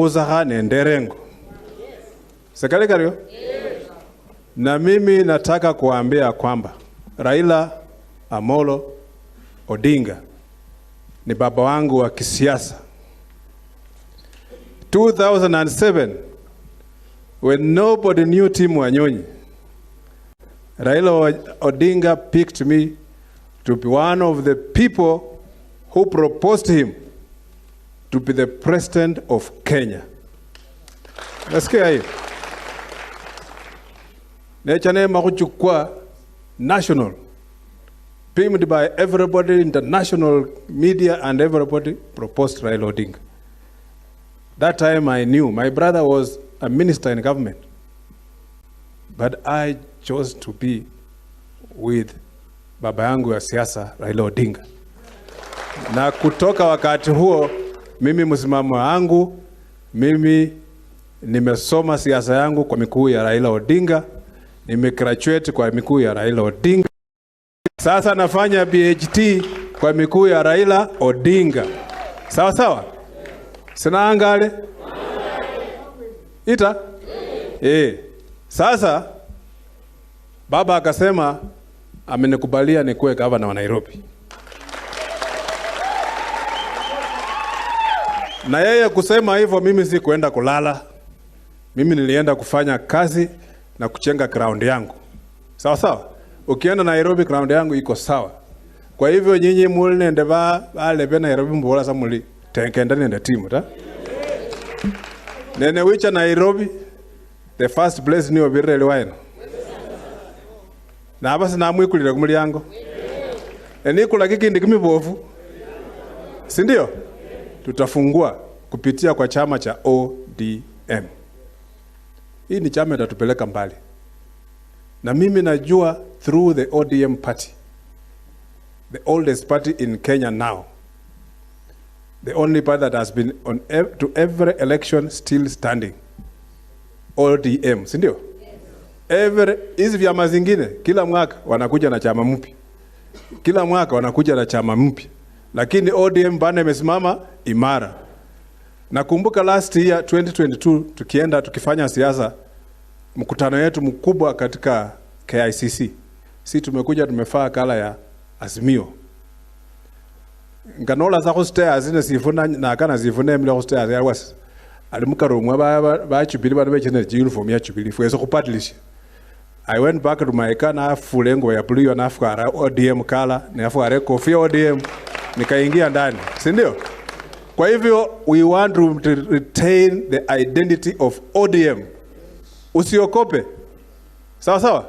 naguzaga nenderengo. Sekali kario? Na mimi nataka kuambia kwamba Raila Amolo Odinga ni baba wangu wa kisiasa. 2007, when nobody knew Tim Wanyonyi, Raila Odinga picked me to be one of the people who proposed him to be the president of Kenya. Nasikia hiyo. Nechane makuchukua national, picked by everybody, international media, and everybody proposed Raila Odinga. That time I knew my brother was a minister in government, but I chose to be with baba yangu ya siasa Raila Odinga. Na kutoka wakati huo, mimi msimamo wangu, mimi nimesoma siasa yangu kwa miguu ya Raila Odinga, nimegraduate kwa miguu ya Raila Odinga. Sasa nafanya PhD kwa miguu ya Raila Odinga. Sawa sawa? Sina angale? Ita? Sasa baba akasema amenikubalia nikuwe gavana wa Nairobi. Na yeye kusema hivyo, mimi si kuenda kulala. Mimi nilienda kufanya kazi na kuchenga ground yangu. Sawa sawa? Ukienda Nairobi ground yangu iko sawa. Kwa hivyo nyinyi mulinde bale Nairobi mbola sa muli tenkenda nende timu ta. Nene wicha Nairobi, the first place ni obirele waino. Na abasi na mwikulira kumuli yango. Enikula kikindi kimibovu. Si ndio? Tutafungua kupitia kwa chama cha ODM. Hii ni chama itatupeleka mbali. Na mimi najua through the ODM party, the oldest party in Kenya now, the only party that has been on to every election still standing, ODM, si ndio? Hizi vyama zingine kila mwaka wanakuja na chama mpya. Kila mwaka wanakuja na chama mpya. Lakini ODM bana imesimama imara. Nakumbuka last year 2022 tukienda tukifanya siasa, mkutano yetu mkubwa katika KICC. Si tumekuja tumefaa kala ya Azimio. Nganola za hostels zine sifuna na kana zifuna mle hostels ya was. Alimkarumwa ba chubili ba bechene uniform ya chubili fueso kupatilisha. I went back to my car na fulengo ya blue na afkara ODM kala na afkara coffee ODM nikaingia ndani. Si ndio? Kwa hivyo we want to retain the identity of ODM. Usiokope. Sawa sawa?